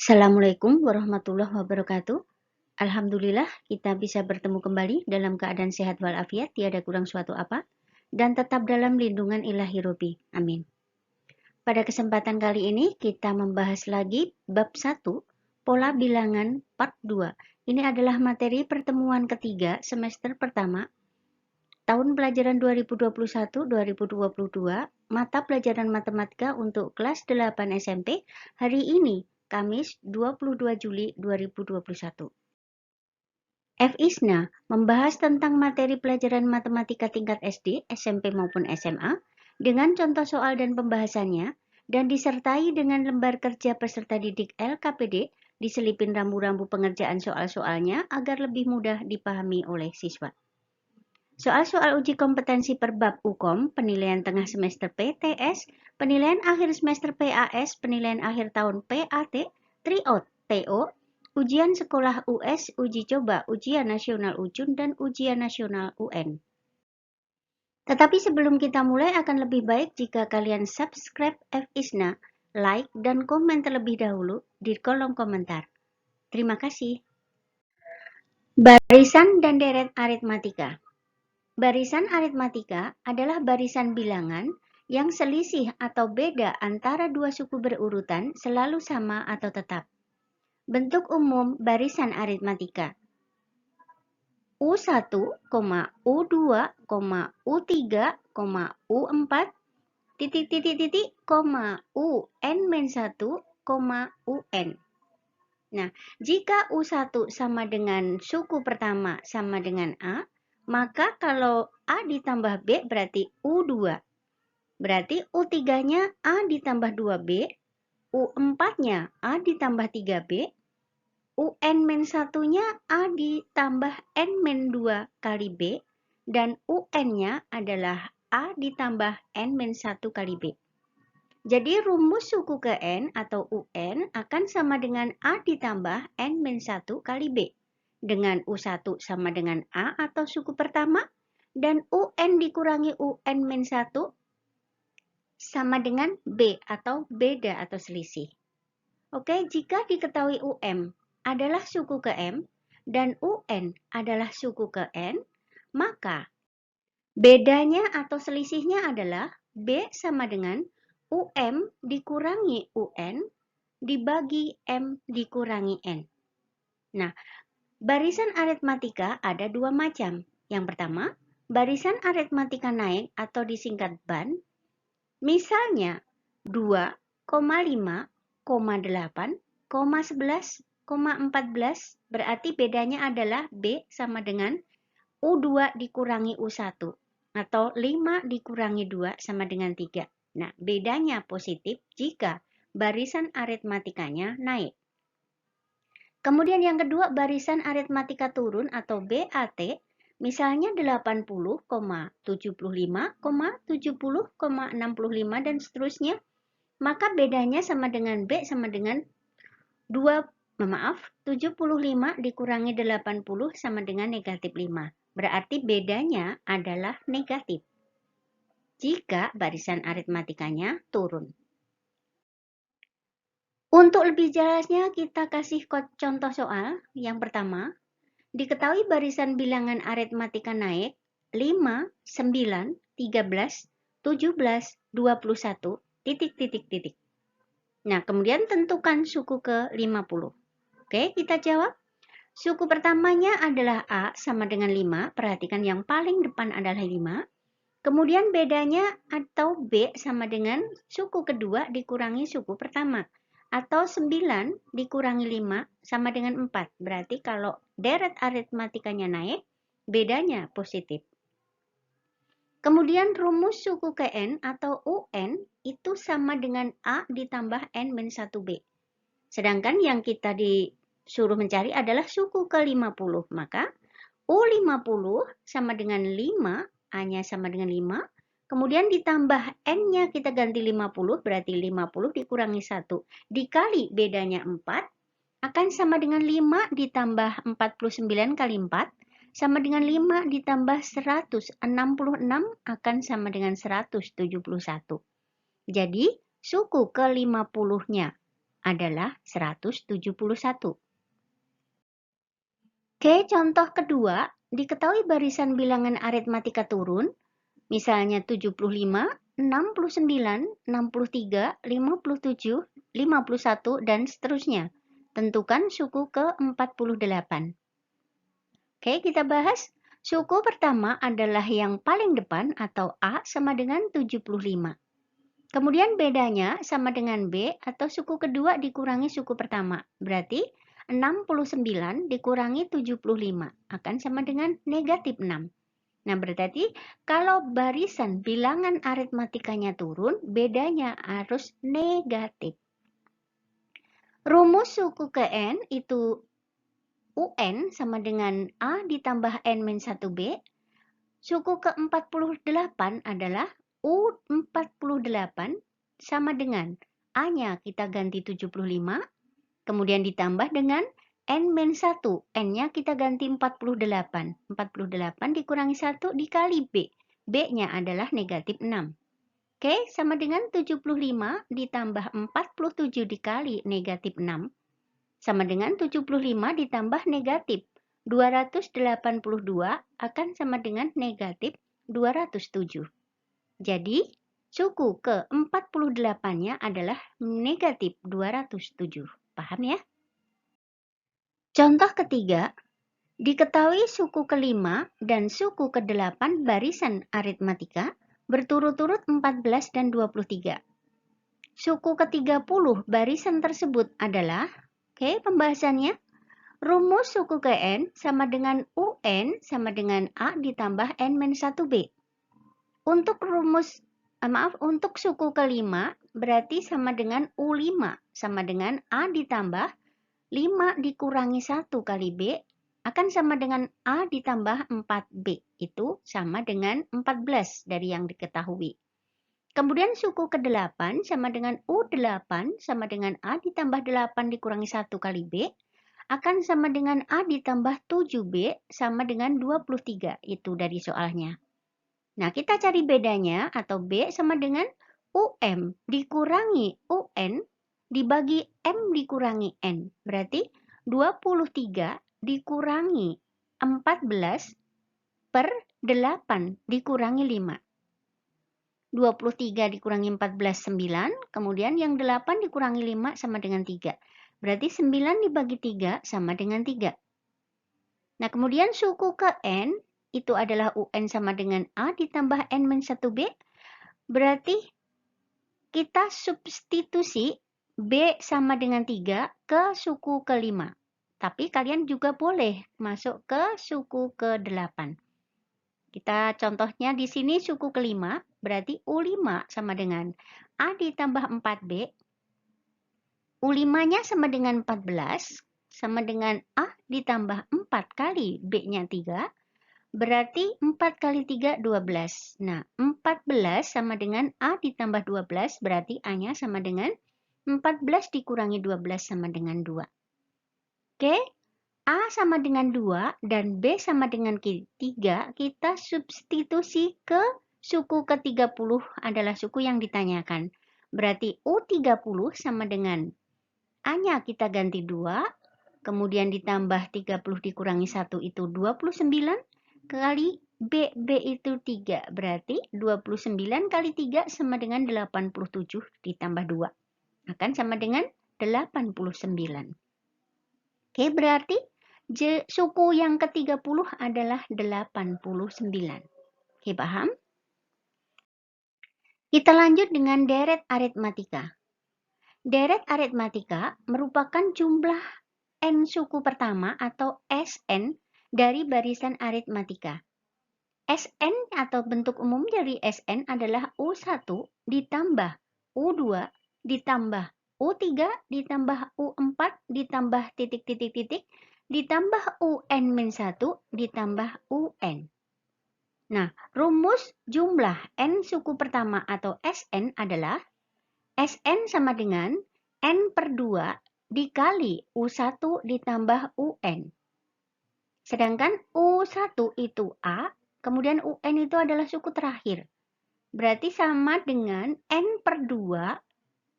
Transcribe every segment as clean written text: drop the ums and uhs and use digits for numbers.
Assalamualaikum warahmatullahi wabarakatuh. Alhamdulillah kita bisa bertemu kembali dalam keadaan sehat walafiat, tiada kurang suatu apa, dan tetap dalam lindungan ilahi Robbi. Amin. Pada kesempatan kali ini kita membahas lagi bab 1, pola bilangan part 2. Ini adalah materi pertemuan ketiga semester pertama, tahun pelajaran 2021-2022, mata pelajaran matematika untuk kelas 8 SMP, hari ini, Kamis 22 Juli 2021. F. Isna membahas tentang materi pelajaran matematika tingkat SD, SMP maupun SMA dengan contoh soal dan pembahasannya dan disertai dengan lembar kerja peserta didik LKPD diselipin rambu-rambu pengerjaan soal-soalnya agar lebih mudah dipahami oleh siswa. Soal-soal uji kompetensi per bab UKOM, penilaian tengah semester PTS, penilaian akhir semester PAS, penilaian akhir tahun PAT, tryout TO, ujian sekolah US, uji coba, ujian nasional UJUN, dan ujian nasional UN. Tetapi sebelum kita mulai akan lebih baik jika kalian subscribe F. Isna, like, dan komen terlebih dahulu di kolom komentar. Terima kasih. Barisan dan deret aritmatika. Barisan aritmatika adalah barisan bilangan yang selisih atau beda antara dua suku berurutan selalu sama atau tetap. Bentuk umum barisan aritmatika: U1, U2, U3, U4, UN-1, UN. Nah, jika U1 sama dengan suku pertama sama dengan A, maka kalau A ditambah B berarti U2. Berarti U3-nya A ditambah 2B, U4-nya A ditambah 3B, UN-1-nya A ditambah N-2 kali B, dan UN-nya adalah A ditambah N-1 kali B. Jadi rumus suku ke N atau UN akan sama dengan A ditambah N-1 kali B. Dengan U1 sama dengan A atau suku pertama, dan UN dikurangi UN-1 sama dengan B atau beda atau selisih. Oke, jika diketahui UM adalah suku ke M dan UN adalah suku ke N, maka bedanya atau selisihnya adalah B sama dengan UM dikurangi UN dibagi M dikurangi N. Nah, barisan aritmatika ada dua macam. Yang pertama, barisan aritmatika naik atau disingkat BAN. Misalnya 2,5, 8, 11, 14, berarti bedanya adalah B sama dengan U2 dikurangi U1 atau 5 dikurangi 2 sama dengan 3. Nah, bedanya positif jika barisan aritmatikanya naik. Kemudian yang kedua, barisan aritmatika turun atau BAT, misalnya 80,75, 70,65, dan seterusnya, maka bedanya sama dengan B sama dengan 75 dikurangi 80 sama dengan negatif 5. Berarti bedanya adalah negatif jika barisan aritmatikanya turun. Untuk lebih jelasnya kita kasih contoh soal. Yang pertama, diketahui barisan bilangan aritmatika naik 5, 9, 13, 17, 21, titik. Nah, kemudian tentukan suku ke 50. Oke, kita jawab. Suku pertamanya adalah A sama dengan 5. Perhatikan yang paling depan adalah 5. Kemudian bedanya atau B sama dengan suku kedua dikurangi suku pertama. Atau 9 dikurangi 5 sama dengan 4. Berarti kalau deret aritmatikanya naik, bedanya positif. Kemudian rumus suku ke N atau UN itu sama dengan A ditambah N-1B. Sedangkan yang kita disuruh mencari adalah suku ke 50. Maka U50 sama dengan 5, A-nya sama dengan 5. Kemudian ditambah N-nya kita ganti 50, berarti 50 dikurangi 1. Dikali bedanya 4, akan sama dengan 5 ditambah 49 kali 4, sama dengan 5 ditambah 166 akan sama dengan 171. Jadi, suku ke 50-nya adalah 171. Oke, contoh kedua, diketahui barisan bilangan aritmatika turun, misalnya 75, 69, 63, 57, 51, dan seterusnya. Tentukan suku ke-48. Oke, kita bahas. Suku pertama adalah yang paling depan atau A sama dengan 75. Kemudian bedanya sama dengan B atau suku kedua dikurangi suku pertama. Berarti 69 dikurangi 75 akan sama dengan negatif 6. Nah, berarti kalau barisan bilangan aritmatikanya turun, bedanya harus negatif. Rumus suku ke N itu UN sama dengan A ditambah N-1B. Suku ke-48 adalah U48 sama dengan A-nya kita ganti 75, kemudian ditambah dengan N-1. N-nya kita ganti 48. 48 dikurangi 1 dikali B. B-nya adalah negatif 6. Oke, sama dengan 75 ditambah 47 dikali negatif 6. Sama dengan 75 ditambah negatif 282 akan sama dengan negatif 207. Jadi, suku ke-48-nya adalah negatif 207. Paham ya? Contoh ketiga, diketahui suku kelima dan suku ke-8 barisan aritmatika berturut-turut 14 dan 23. Suku ke-30 barisan tersebut adalah, oke, pembahasannya, rumus suku ke N sama dengan UN sama dengan A ditambah N-1B. Untuk untuk suku kelima berarti sama dengan U5 sama dengan A ditambah 5 dikurangi 1 kali B akan sama dengan A ditambah 4B. Itu sama dengan 14 dari yang diketahui. Kemudian suku ke-8 sama dengan U8 sama dengan A ditambah 8 dikurangi 1 kali B akan sama dengan A ditambah 7B sama dengan 23. Itu dari soalnya. Nah, kita cari bedanya atau B sama dengan UM dikurangi UN dibagi M dikurangi N. Berarti 23 dikurangi 14 per 8 dikurangi 5. 23 dikurangi 14, 9. Kemudian yang 8 dikurangi 5 sama dengan 3. Berarti 9 dibagi 3 sama dengan 3. Nah, kemudian suku ke N itu adalah UN sama dengan A ditambah N-1B. Berarti kita substitusi B sama dengan 3 ke suku ke-5. Tapi kalian juga boleh masuk ke suku ke-8. Kita contohnya di sini suku ke-5, berarti U5 sama dengan A ditambah 4B. U5-nya sama dengan 14, sama dengan A ditambah 4 kali B-nya 3, berarti 4 kali 3, 12. Nah, 14 sama dengan A ditambah 12, berarti A-nya sama dengan 14 dikurangi 12 sama dengan 2. Oke, A sama dengan 2 dan B sama dengan 3, kita substitusi ke suku ke-30 adalah suku yang ditanyakan. Berarti U30 sama dengan A-nya kita ganti 2, kemudian ditambah 30 dikurangi 1 itu 29, kali B itu 3, berarti 29 kali 3 sama dengan 87 ditambah 2. Akan sama dengan 89. Oke, berarti suku yang ke-30 adalah 89. Oke, paham? Kita lanjut dengan deret aritmatika. Deret aritmatika merupakan jumlah N suku pertama atau Sn dari barisan aritmatika. Sn atau bentuk umum dari Sn adalah U1 ditambah U2 ditambah U3 ditambah U4 ditambah titik-titik-titik ditambah UN-1 ditambah UN. Nah, rumus jumlah N suku pertama atau Sn adalah Sn sama dengan N per 2 dikali U1 ditambah UN. Sedangkan U1 itu A, kemudian UN itu adalah suku terakhir. Berarti sama dengan N per 2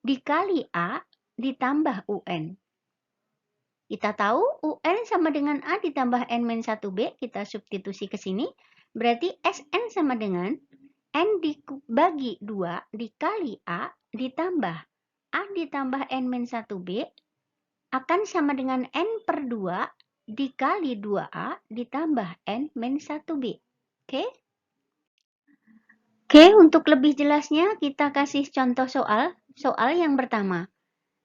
dikali A ditambah UN. Kita tahu UN sama dengan A ditambah N-1B, kita substitusi ke sini. Berarti SN sama dengan N dibagi 2 dikali A ditambah A ditambah N-1B akan sama dengan N per 2 dikali 2A ditambah N-1B. Oke? Oke, untuk lebih jelasnya kita kasih contoh soal yang pertama.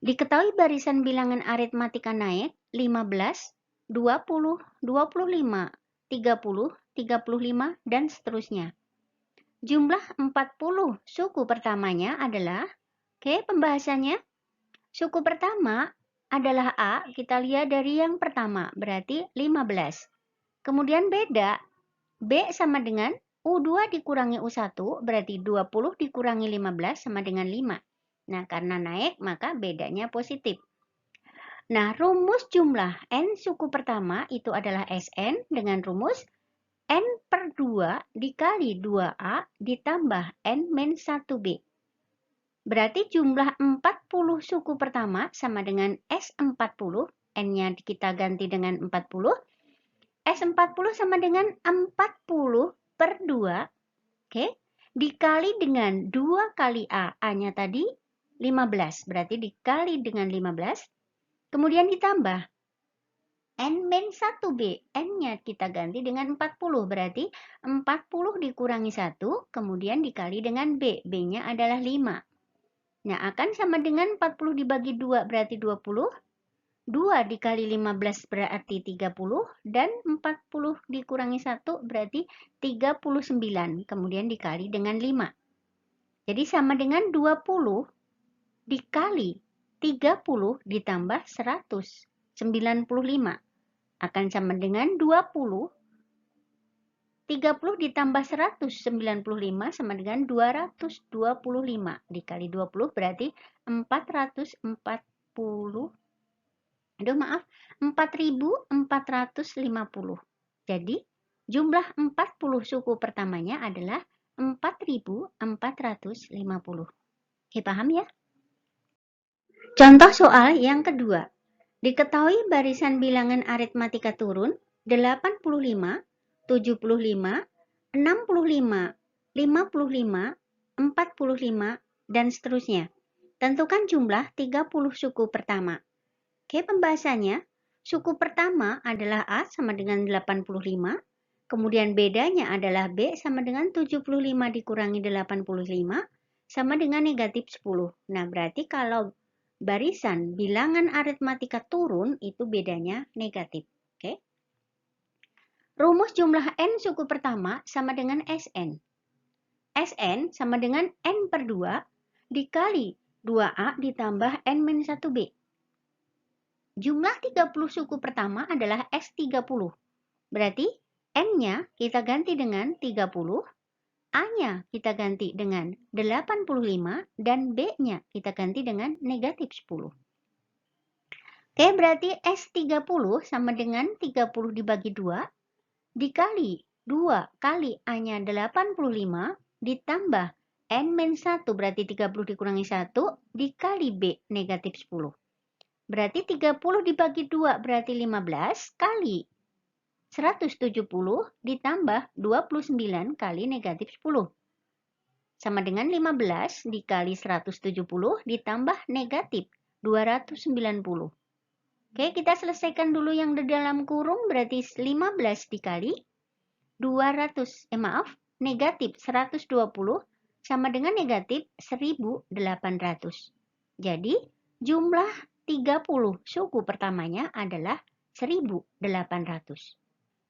Diketahui barisan bilangan aritmatika naik 15, 20, 25, 30, 35, dan seterusnya. Jumlah 40 suku pertamanya adalah, oke, pembahasannya. Suku pertama adalah A, kita lihat dari yang pertama, berarti 15. Kemudian beda, B sama dengan U2 dikurangi U1, berarti 20 dikurangi 15 sama dengan 5. Nah, karena naik, maka bedanya positif. Nah, rumus jumlah N suku pertama itu adalah Sn dengan rumus N per 2 dikali 2A ditambah N-1B. Berarti jumlah 40 suku pertama sama dengan S40, N-nya kita ganti dengan 40. S40 sama dengan 40 per 2, oke, dikali dengan 2 kali A, A-nya tadi 15, berarti dikali dengan 15, kemudian ditambah N-1B, N-nya kita ganti dengan 40, berarti 40 dikurangi 1, kemudian dikali dengan B, B-nya adalah 5. Nah, akan sama dengan 40 dibagi 2 berarti 20, 2 dikali 15 berarti 30, dan 40 dikurangi 1 berarti 39, kemudian dikali dengan 5. Jadi sama dengan 20 dikali 30 ditambah 195. Akan sama dengan 20, 30 ditambah 195 sama dengan 225. Dikali 20 berarti 440. 4.450. Jadi, jumlah 40 suku pertamanya adalah 4.450. Oke, paham ya? Contoh soal yang kedua. Diketahui barisan bilangan aritmatika turun 85, 75, 65, 55, 45, dan seterusnya. Tentukan jumlah 30 suku pertama. Oke, pembahasannya, suku pertama adalah A sama dengan 85, kemudian bedanya adalah B sama dengan 75 dikurangi 85, sama dengan negatif 10. Nah, berarti kalau barisan bilangan aritmatika turun, itu bedanya negatif. Oke. Rumus jumlah N suku pertama sama dengan Sn. Sn sama dengan N per 2 dikali 2A ditambah N-1B. Jumlah 30 suku pertama adalah S30. Berarti N-nya kita ganti dengan 30, A-nya kita ganti dengan 85, dan B-nya kita ganti dengan negatif 10. Oke, berarti S30 sama dengan 30 dibagi 2, dikali 2 kali A-nya 85, ditambah N-1 berarti 30 dikurangi 1, dikali B negatif 10. Berarti 30 dibagi 2 berarti 15 kali 170 ditambah 29 kali negatif 10. Sama dengan 15 dikali 170 ditambah negatif 290. Oke, kita selesaikan dulu yang di dalam kurung, berarti 15 dikali negatif 120 sama dengan negatif 1800. Jadi, jumlah 30 suku pertamanya adalah 1800.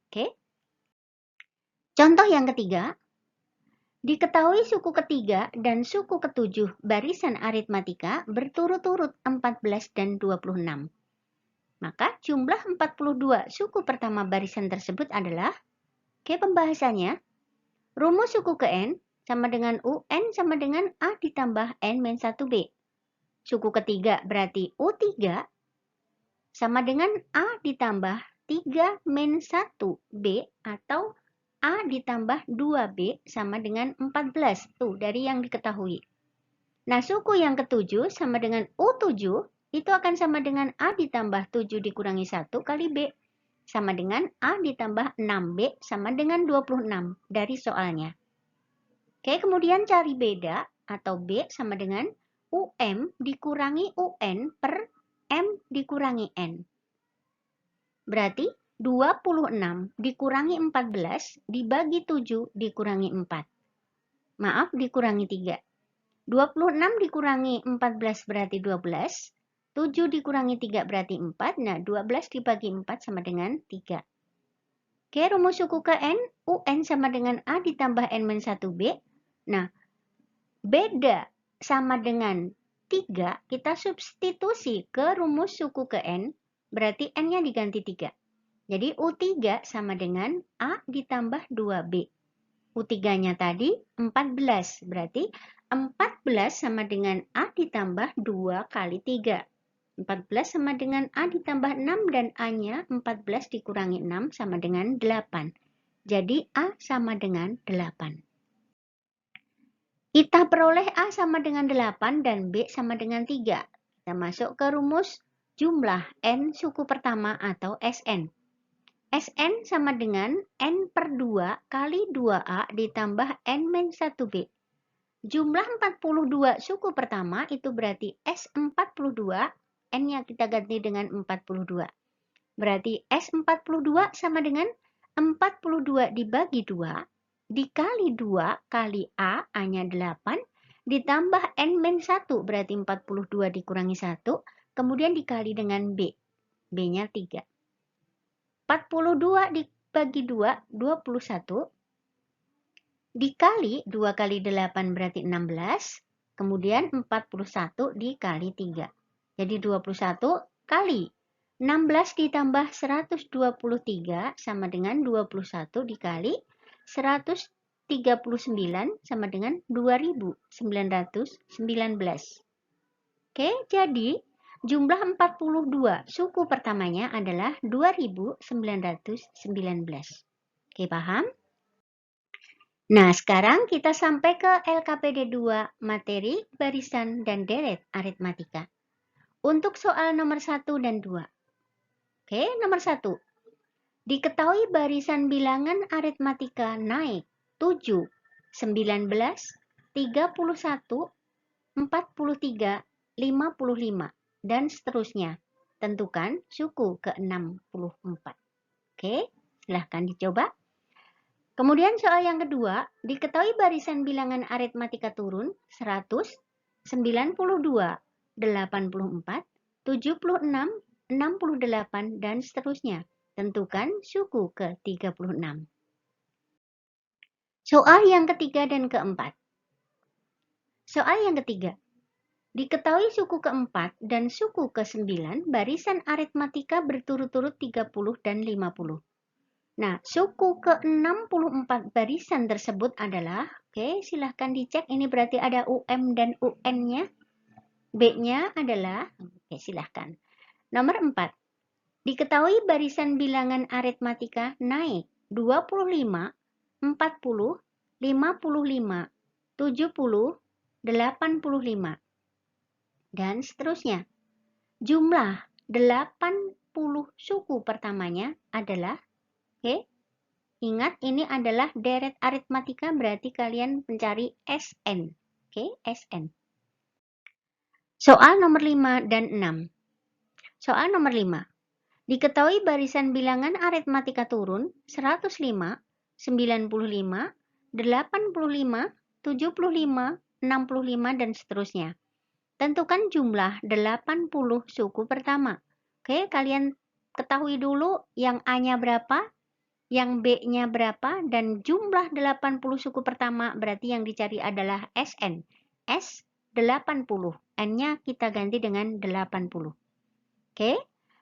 Oke. Contoh yang ketiga, diketahui suku ketiga dan suku ketujuh barisan aritmatika berturut-turut 14 dan 26. Maka jumlah 42 suku pertama barisan tersebut adalah, oke, pembahasannya, rumus suku ke N sama dengan UN sama dengan A ditambah N-1B. Suku ketiga berarti U3 sama dengan A ditambah 3-1B atau A ditambah 2B sama dengan 14. Tuh, dari yang diketahui. Nah, suku yang ketujuh sama dengan U7 itu akan sama dengan A ditambah 7 dikurangi 1 kali B. Sama dengan A ditambah 6B sama dengan 26 dari soalnya. Oke, kemudian cari beda atau B sama dengan UM dikurangi UN per M dikurangi N. Berarti 26 dikurangi 14 dibagi 7 dikurangi 4. Maaf, dikurangi 3. 26 dikurangi 14 berarti 12. 7 dikurangi 3 berarti 4. Nah, 12 dibagi 4 sama dengan 3. Oke, rumus suku ke N, UN sama dengan A ditambah N-1B. Nah, beda sama dengan 3, kita substitusi ke rumus suku ke N, berarti N-nya diganti 3. Jadi U3 sama dengan A ditambah 2B. U3-nya tadi 14, berarti 14 sama dengan A ditambah 2 kali 3. 14 sama dengan A ditambah 6 dan A-nya 14 dikurangi 6 sama dengan 8. Jadi A sama dengan 8. Kita peroleh A sama dengan 8 dan B sama dengan 3. Kita masuk ke rumus jumlah N suku pertama atau Sn. Sn sama dengan N per 2 kali 2A ditambah N-1B. Jumlah 42 suku pertama itu berarti S42, N-nya kita ganti dengan 42. Berarti S42 sama dengan 42 dibagi 2, dikali 2 kali A, A-nya 8, ditambah N-1, berarti 42 dikurangi 1, kemudian dikali dengan B, B-nya 3. 42 dibagi 2, 21. Dikali 2 kali 8 berarti 16. Kemudian 41 dikali 3. Jadi 21 kali 16 ditambah 123 sama dengan 21 dikali 139 sama dengan 2919. Oke, jadi jumlah 42 suku pertamanya adalah 2919. Oke, paham? Nah, sekarang kita sampai ke LKPD 2, materi, barisan, dan deret aritmatika. Untuk soal nomor 1 dan 2. Oke, nomor 1. Diketahui barisan bilangan aritmatika naik 7, 19, 31, 43, 55, dan seterusnya. Tentukan suku ke-64. Oke, silahkan dicoba. Kemudian soal yang kedua, diketahui barisan bilangan aritmatika turun 100, 92, 84, 76, 68, dan seterusnya. Tentukan suku ke-36. Soal yang ketiga dan keempat. Soal yang ketiga. Diketahui suku keempat dan suku ke-9 barisan aritmatika berturut-turut 30 dan 50. Nah, suku ke-64 barisan tersebut adalah, oke, silahkan dicek, ini berarti ada UM dan UN-nya. B-nya adalah, oke, silahkan. Nomor 4, diketahui barisan bilangan aritmatika naik 25, 40, 55, 70, 85, dan seterusnya. Jumlah 80 suku pertamanya adalah, oke, ingat, ini adalah deret aritmatika, berarti kalian mencari Sn. Oke, Sn. Soal nomor 5 dan 6. Soal nomor 5. Diketahui barisan bilangan aritmatika turun 105, 95, 85, 75, 65, dan seterusnya. Tentukan jumlah 80 suku pertama. Oke, kalian ketahui dulu yang A-nya berapa, yang B-nya berapa, dan jumlah 80 suku pertama berarti yang dicari adalah Sn. S 80. N-nya kita ganti dengan 80. Oke,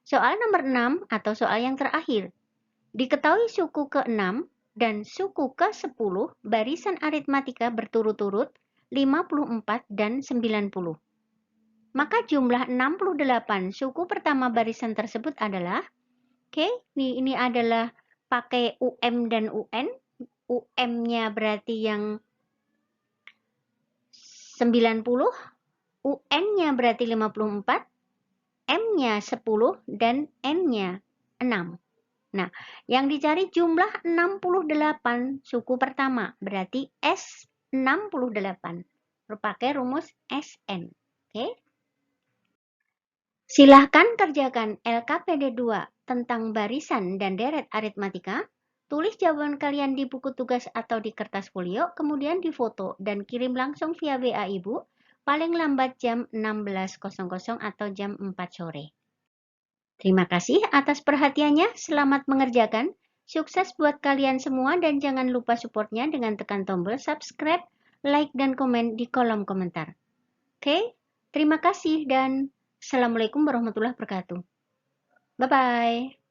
soal nomor 6 atau soal yang terakhir. Diketahui suku ke-6 dan suku ke-10 barisan aritmatika berturut-turut 54 dan 90. Maka jumlah 68 suku pertama barisan tersebut adalah, oke, ini adalah pakai UM dan UN. UM-nya berarti yang 90, UN-nya berarti 54, M-nya 10 dan N-nya 6. Nah, yang dicari jumlah 68 suku pertama, berarti S68. Pakai rumus SN. Oke? Silahkan kerjakan LKPD 2 tentang barisan dan deret aritmatika. Tulis jawaban kalian di buku tugas atau di kertas folio, kemudian difoto dan kirim langsung via WA Ibu, paling lambat jam 16.00 atau jam 4 sore. Terima kasih atas perhatiannya, selamat mengerjakan. Sukses buat kalian semua dan jangan lupa supportnya dengan tekan tombol subscribe, like, dan komen di kolom komentar. Oke, terima kasih dan Assalamualaikum warahmatullahi wabarakatuh. Bye-bye.